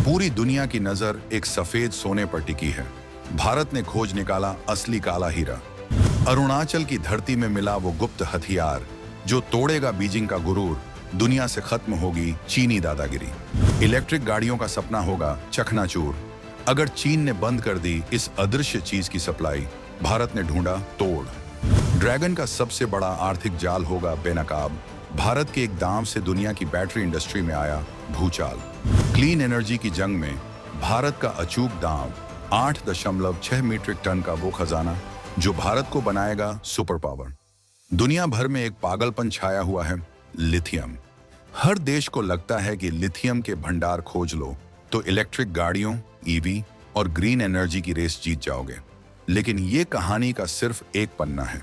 पूरी दुनिया की नजर एक सफेद सोने पर टिकी है। भारत ने खोज निकाला असली काला हीरा। अरुणाचल की धरती में मिला वो गुप्त हथियार जो तोड़ेगा बीजिंग का गुरूर। दुनिया से खत्म होगी चीनी दादागिरी। इलेक्ट्रिक गाड़ियों का सपना होगा चकनाचूर। अगर चीन ने बंद कर दी इस अदृश्य चीज की सप्लाई, भारत ने ढूंढा तोड़। ड्रैगन का सबसे बड़ा आर्थिक जाल होगा बेनकाब। भारत के एक दांव से दुनिया की बैटरी इंडस्ट्री में आया भूचाल। क्लीन एनर्जी की जंग में भारत का अचूक दांव 8.6 मीट्रिक टन का वो खजाना जो भारत को बनाएगा सुपर पावर। दुनिया भर में एक पागलपन छाया हुआ है, लिथियम। हर देश को लगता है कि लिथियम के भंडार खोज लो तो इलेक्ट्रिक गाड़ियों, ईवी और ग्रीन एनर्जी की रेस जीत जाओगे। लेकिन ये कहानी का सिर्फ एक पन्ना है,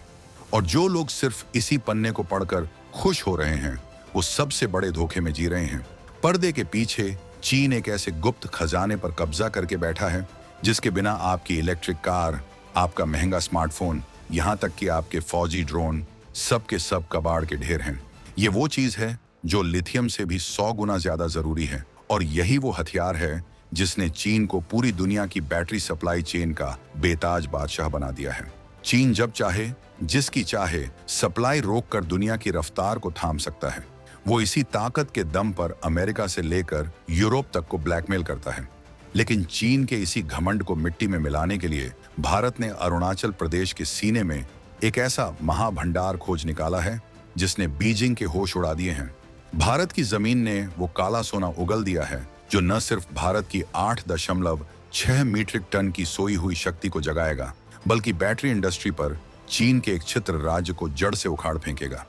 और जो लोग सिर्फ इसी पन्ने को पढ़कर खुश हो रहे हैं वो सबसे बड़े धोखे में जी रहे हैं। पर्दे के पीछे चीन एक ऐसे गुप्त खजाने पर कब्जा करके बैठा है जिसके बिना आपकी इलेक्ट्रिक कार, आपका महंगा स्मार्टफोन, यहाँ तक कि आपके फौजी ड्रोन सब के सब कबाड़ के ढेर हैं। ये वो चीज है जो लिथियम से भी 100 गुना ज्यादा जरूरी है, और यही वो हथियार है जिसने चीन को पूरी दुनिया की बैटरी सप्लाई चेन का बेताज बादशाह बना दिया है। चीन जब चाहे, जिसकी चाहे, सप्लाई रोककर दुनिया की रफ्तार को थाम सकता है। वो इसी ताकत के दम पर अमेरिका से लेकर यूरोप तक को ब्लैकमेल करता है। लेकिन चीन के इसी घमंड को मिट्टी में मिलाने के लिए भारत ने अरुणाचल प्रदेश के सीने में एक ऐसा महाभंडार खोज निकाला है जिसने बीजिंग के होश उड़ा दिए हैं। भारत की जमीन ने वो काला सोना उगल दिया है जो न सिर्फ भारत की 8.6 मीट्रिक टन की सोई हुई शक्ति को जगाएगा, बल्कि बैटरी इंडस्ट्री पर चीन के एक छित्र राज्य को जड़ से उखाड़ फेंकेगा।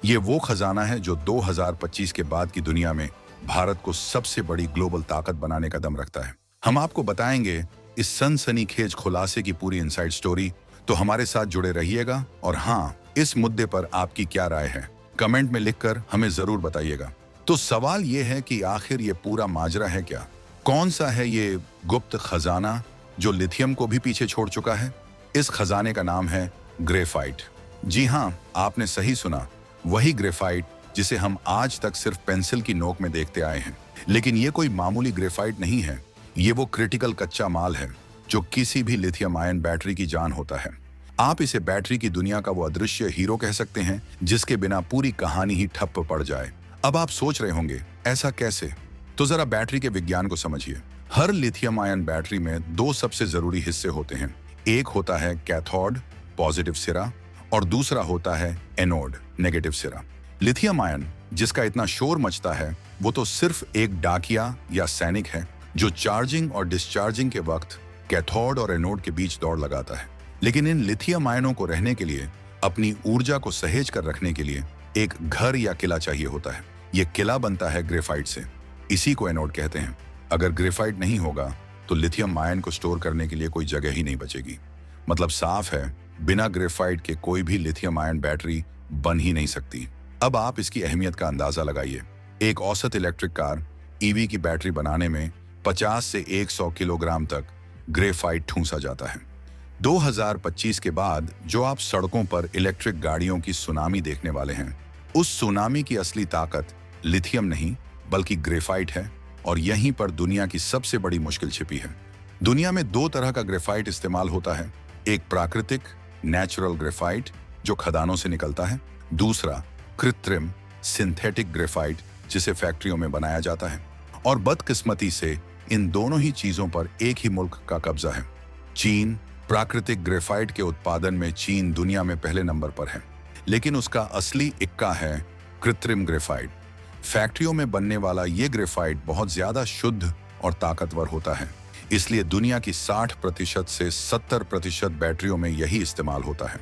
ये वो खजाना है जो 2025 के बाद की दुनिया में भारत को सबसे बड़ी ग्लोबल ताकत बनाने का दम रखता है। हम आपको बताएंगे इस सनसनीखेज खुलासे की पूरी इनसाइड स्टोरी, तो हमारे साथ जुड़े रहिएगा। और हाँ, इस मुद्दे पर आपकी क्या राय है कमेंट में लिखकर हमें जरूर बताइएगा। तो सवाल ये है कि आखिर ये पूरा माजरा है क्या? कौन सा है ये गुप्त खजाना जो लिथियम को भी पीछे छोड़ चुका है? इस खजाने का नाम है ग्रेफाइट। जी हाँ, आपने सही सुना, वही ग्रेफाइट जिसे हम आज तक सिर्फ पेंसिल की नोक में देखते आए हैं। लेकिन ये कोई मामूली ग्रेफाइट नहीं है, ये वो क्रिटिकल कच्चा माल है जो किसी भी लिथियम आयन बैटरी की जान होता है। आप इसे बैटरी की दुनिया का वो अदृश्य हीरो कह सकते हैं जिसके बिना पूरी कहानी ही ठप्प पड़ जाए। अब आप सोच रहे होंगे ऐसा कैसे? तो जरा बैटरी के विज्ञान को समझिए। हर लिथियम आयन बैटरी में दो सबसे जरूरी हिस्से होते हैं। एक होता है कैथोड, पॉजिटिव सिरा, और दूसरा होता है एनोड, नेगेटिव सिरा। लिथियम आयन जिसका इतना शोर मचता है वो तो सिर्फ एक डाकिया या सैनिक है जो चार्जिंग और डिस्चार्जिंग के वक्त कैथोड और एनोड के बीच दौड़ लगाता है। लेकिन इन लिथियम आयनों को रहने के लिए, अपनी ऊर्जा को सहेज कर रखने के लिए एक घर या किला चाहिए होता है। यह किला बनता है ग्रेफाइट से, इसी को एनोड कहते हैं। अगर ग्रेफाइट नहीं होगा तो लिथियम आयन को स्टोर करने के लिए कोई जगह ही नहीं बचेगी। मतलब साफ है, बिना ग्रेफाइट के कोई भी लिथियम आयन बैटरी बन ही नहीं सकती। अब आप इसकी अहमियत का अंदाजा लगाइए। एक औसत इलेक्ट्रिक कार, ईवी की बैटरी बनाने में 50 से 100 किलोग्राम तक ग्रेफाइट ठूंसा जाता है। 2025 के बाद जो आप सड़कों पर इलेक्ट्रिक गाड़ियों की सुनामी देखने वाले हैं, उस सुनामी की असली ताकत लिथियम नहीं बल्कि ग्रेफाइट है। और यहीं पर दुनिया की सबसे बड़ी मुश्किल छिपी है। दुनिया में दो तरह का ग्रेफाइट इस्तेमाल होता है, एक प्राकृतिक नेचुरल ग्रेफाइट जो खदानों से निकलता है, दूसरा कृत्रिम सिंथेटिक ग्रेफाइट जिसे फैक्ट्रियों में बनाया जाता है। और बदकिस्मती से इन दोनों ही चीजों पर एक ही मुल्क का कब्जा है, चीन। प्राकृतिक ग्रेफाइट के उत्पादन में चीन दुनिया में पहले नंबर पर है, लेकिन उसका असली इक्का है कृत्रिम ग्रेफाइट। फैक्ट्रियों में बनने वाला ये ग्रेफाइट बहुत ज्यादा शुद्ध और ताकतवर होता है, इसलिए दुनिया की 60% से 70% बैटरियों में यही इस्तेमाल होता है।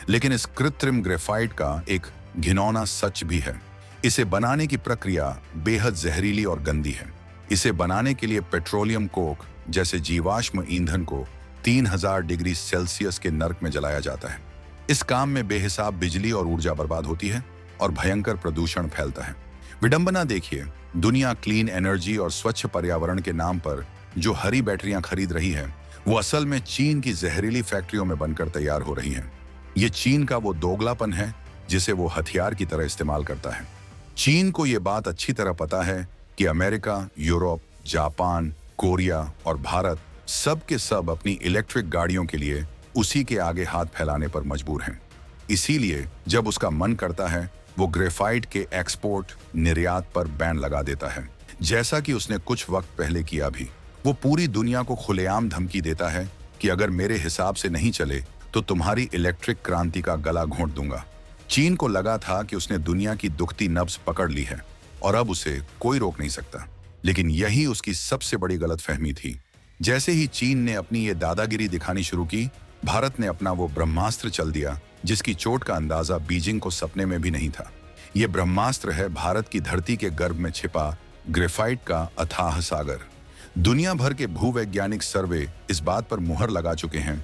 लेकिन इस कृत्रिम ग्रेफाइट का एक घिनौना सच भी है। इसे बनाने की प्रक्रिया बेहद जहरीली और गंदी है। इसे बनाने के लिए पेट्रोलियम कोक जैसे जीवाश्म ईंधन को 3000 डिग्री सेल्सियस के नर्क में जलाया जाता है। इस काम में बेहिसाब बिजली और ऊर्जा बर्बाद होती है और भयंकर प्रदूषण फैलता है। विडंबना देखिए, दुनिया क्लीन एनर्जी और स्वच्छ पर्यावरण के नाम पर जो हरी बैटरियां खरीद रही है वो असल में चीन की जहरीली फैक्ट्रियों में बनकर तैयार हो रही हैं। ये चीन का वो दोगलापन है जिसे वो हथियार की तरह इस्तेमाल करता है। चीन को ये बात अच्छी तरह पता है कि अमेरिका, यूरोप, जापान, कोरिया और भारत सब के सब अपनी इलेक्ट्रिक गाड़ियों के लिए उसी के आगे हाथ फैलाने पर मजबूर हैं। इसीलिए जब उसका मन करता है वो ग्रेफाइट के एक्सपोर्ट निर्यात पर बैन लगा देता है, जैसा कि उसने कुछ वक्त पहले किया भी। वो पूरी दुनिया को खुलेआम धमकी देता है कि अगर मेरे हिसाब से नहीं चले तो तुम्हारी इलेक्ट्रिक क्रांति का गला घोंट दूंगा। चीन को लगा था कि उसने दुनिया की दुखती नब्ज पकड़ ली है और अब उसे कोई रोक नहीं सकता, लेकिन यही उसकी सबसे बड़ी गलतफहमी थी। जैसे ही चीन ने अपनी ये दादागिरी दिखानी शुरू की, भारत ने अपना वो ब्रह्मास्त्र चल दिया जिसकी चोट का अंदाजा बीजिंग को सपने में भी नहीं था। ये ब्रह्मास्त्र है भारत की धरती के गर्भ में छिपा ग्रेफाइट का अथाह सागर। दुनिया भर के भूवैज्ञानिक सर्वे इस बात पर मुहर लगा चुके हैं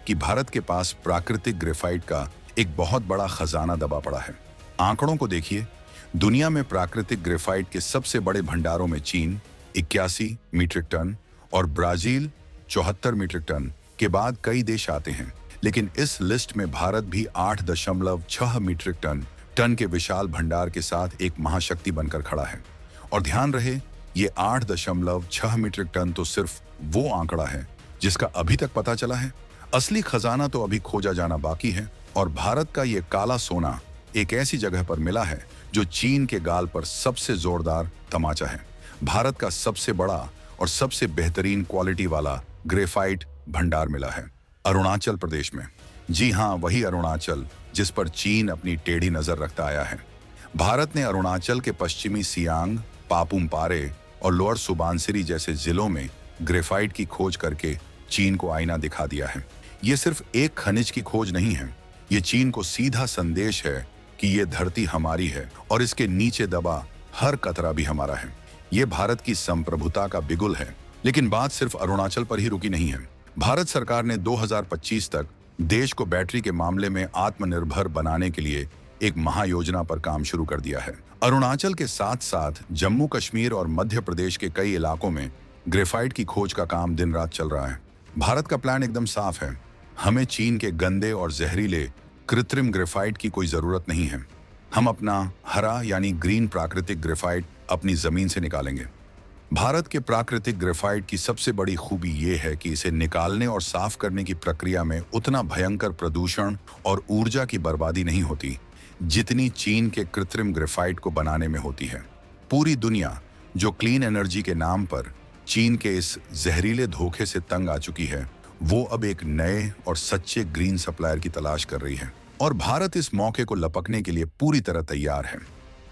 कि भारत के पास प्राकृतिक ग्रेफाइट का एक बहुत बड़ा खजाना दबा पड़ा है। आंकड़ों को देखिए, दुनिया में प्राकृतिक ग्रेफाइट के सबसे बड़े भंडारों में चीन 81 मीट्रिक टन और ब्राजील 74 मीट्रिक टन के बाद कई देश आते हैं, लेकिन इस लिस्ट में भारत भी 8.6 मीट्रिक टन के विशाल भंडार के साथ एक महाशक्ति बनकर खड़ा है। और ध्यान रहे, ये 8.6 मीट्रिक टन तो सिर्फ वो आंकड़ा है जिसका अभी तक पता चला है। असली खजाना तो अभी खोजा जाना बाकी है। और भारत का ये काला सोना एक ऐसी जगह पर मिला है जो चीन के गाल पर सबसे जोरदार तमाचा है। भारत का सबसे बड़ा और सबसे बेहतरीन क्वालिटी वाला ग्रेफाइट भंडार मिला है अरुणाचल प्रदेश में। जी हाँ, वही अरुणाचल जिस पर चीन अपनी टेढ़ी नजर रखता आया है। भारत ने अरुणाचल के पश्चिमी सियांग, पापुम पारे और लोअर सुबानसिरी जैसे जिलों में ग्रेफाइट की खोज करके चीन को आईना दिखा दिया है। ये सिर्फ एक खनिज की खोज नहीं है, ये चीन को सीधा संदेश है कि ये धरती हमारी है और इसके नीचे दबा हर कतरा भी हमारा है। ये भारत की संप्रभुता का बिगुल है। लेकिन बात सिर्फ अरुणाचल पर ही रुकी नहीं है। भारत सरकार ने 2025 तक देश को बैटरी के मामले में आत्मनिर्भर बनाने के लिए एक महायोजना पर काम शुरू कर दिया है। अरुणाचल के साथ साथ जम्मू कश्मीर और मध्य प्रदेश के कई इलाकों में ग्रेफाइट की खोज का काम दिन रात चल रहा है। भारत का प्लान एकदम साफ है। हमें चीन के गंदे और जहरीले कृत्रिम ग्रेफाइट की कोई जरूरत नहीं है। हम अपना हरा यानी ग्रीन प्राकृतिक ग्रेफाइट अपनी जमीन से निकालेंगे। भारत के प्राकृतिक ग्रेफाइट की सबसे बड़ी खूबी ये है कि इसे निकालने और साफ करने की प्रक्रिया में उतना भयंकर प्रदूषण और ऊर्जा की बर्बादी नहीं होती जितनी चीन के कृत्रिम ग्रेफाइट को बनाने में होती है। पूरी दुनिया जो क्लीन एनर्जी के नाम पर चीन के इस जहरीले धोखे से तंग आ चुकी है, वो अब एक नए और सच्चे ग्रीन सप्लायर की तलाश कर रही है और भारत इस मौके को लपकने के लिए पूरी तरह तैयार है।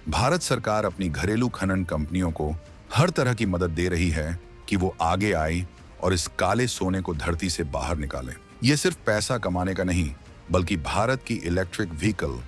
भारत सरकार अपनी घरेलू खनन कंपनियों को हर तरह की मदद दे रही है कि वो आगे आए और इस काले सोने को धरती से बाहर निकालें। ये सिर्फ पैसा कमाने का नहीं, बल्कि भारत की इलेक्ट्रिक व्हीकल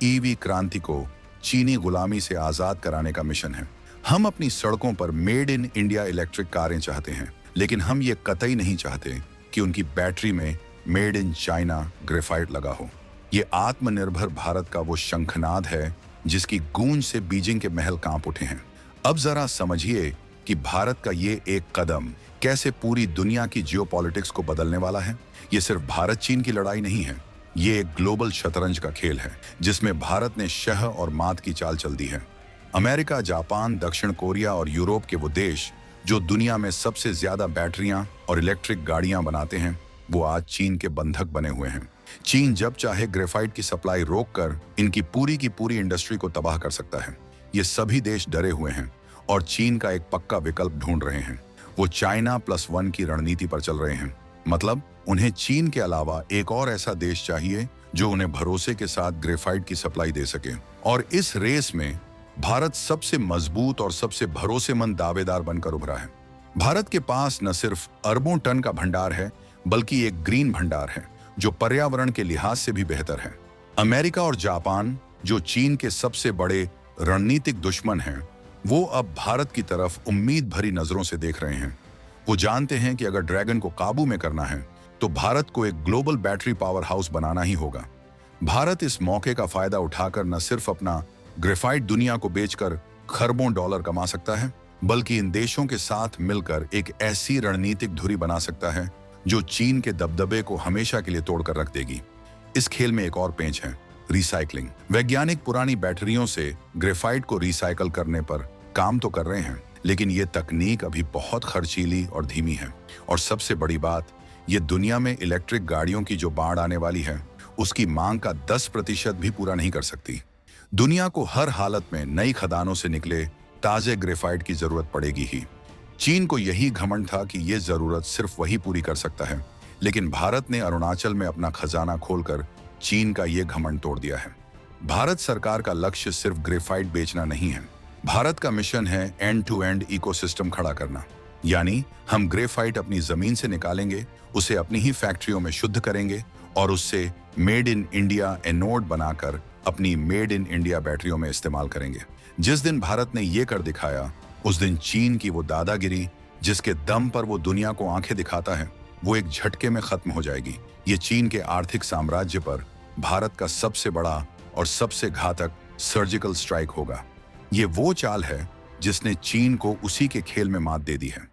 ईवी क्रांति को चीनी गुलामी से आजाद कराने का मिशन है। हम अपनी सड़कों पर मेड इन इंडिया इलेक्ट्रिक कारें चाहते हैं, लेकिन हम ये कतई नहीं चाहते कि उनकी बैटरी में मेड इन चाइना ग्रेफाइट लगा हो। ये आत्मनिर्भर भारत का वो शंखनाद है जिसकी गूंज से बीजिंग के महल कांप उठे हैं। अब जरा समझिए कि भारत का ये एक कदम कैसे पूरी दुनिया की जियोपॉलिटिक्स को बदलने वाला है। ये सिर्फ भारत चीन की लड़ाई नहीं है, ये एक ग्लोबल शतरंज का खेल है जिसमें भारत ने शह और मात की चाल चल दी है। अमेरिका, जापान, दक्षिण कोरिया और यूरोप के वो देश जो दुनिया में सबसे ज्यादा बैटरियां और इलेक्ट्रिक गाड़ियां बनाते हैं, वो आज चीन के बंधक बने हुए हैं। चीन जब चाहे ग्रेफाइट की सप्लाई रोककर इनकी पूरी की पूरी इंडस्ट्री को तबाह कर सकता है। ये सभी देश डरे हुए हैं और चीन का एक पक्का विकल्प ढूंढ रहे हैं। वो चाइना +1 की रणनीति पर चल रहे हैं। मतलब उन्हें चीन के अलावा एक और ऐसा देश चाहिए जो उन्हें भरोसे के साथ ग्रेफाइट की सप्लाई दे सके। और इस रेस में भारत सबसे मजबूत और सबसे भरोसेमंद दावेदार बनकर उभरा है। भारत के पास न सिर्फ अरबों टन का भंडार है, बल्कि एक ग्रीन भंडार है जो पर्यावरण के लिहाज से भी बेहतर है। अमेरिका और जापान, जो चीन के सबसे बड़े रणनीतिक दुश्मन हैं, वो अब भारत की तरफ उम्मीद भरी नजरों से देख रहे हैं। वो जानते हैं कि अगर ड्रैगन को काबू में करना है तो भारत को एक ग्लोबल बैटरी पावर हाउस बनाना ही होगा। भारत इस मौके का फायदा उठाकर न सिर्फ अपना ग्रेफाइट दुनिया को बेचकर खरबों डॉलर कमा सकता है, बल्कि इन देशों के साथ मिलकर एक ऐसी रणनीतिक धुरी बना सकता है जो चीन के दबदबे को हमेशा के लिए तोड़कर रख देगी। इस खेल में एक और पेंच है, रिसाइकलिंग। वैज्ञानिक पुरानी बैटरियों से ग्रेफाइट को रिसाइकल करने पर काम तो कर रहे हैं, लेकिन ये तकनीक अभी बहुत खर्चीली और धीमी है। और सबसे बड़ी बात, ये दुनिया में इलेक्ट्रिक गाड़ियों की जो बाढ़ आने वाली है, उसकी मांग का 10% भी पूरा नहीं कर सकती। दुनिया को हर हालत में नई खदानों से निकले ताजे ग्रेफाइट की जरूरत पड़ेगी ही। चीन को यही घमंड था कि ये जरूरत सिर्फ वही पूरी कर सकता है, लेकिन भारत ने अरुणाचल में अपना खजाना खोलकर चीन का ये घमंड तोड़ दिया है। भारत सरकार का लक्ष्य सिर्फ ग्रेफाइट बेचना नहीं है। भारत का मिशन है एंड टू एंड इकोसिस्टम खड़ा करना। यानी हम ग्रेफाइट अपनी जमीन से निकालेंगे, उसे अपनी ही फैक्ट्रियों में शुद्ध करेंगे और उससे मेड इन इंडिया एनोड बनाकर अपनी मेड इन इंडिया बैटरियों में इस्तेमाल करेंगे। जिस दिन भारत ने ये कर दिखाया, उस दिन चीन की वो दादागिरी जिसके दम पर वो दुनिया को आंखें दिखाता है, वो एक झटके में खत्म हो जाएगी। ये चीन के आर्थिक साम्राज्य पर भारत का सबसे बड़ा और सबसे घातक सर्जिकल स्ट्राइक होगा। ये वो चाल है जिसने चीन को उसी के खेल में मात दे दी है।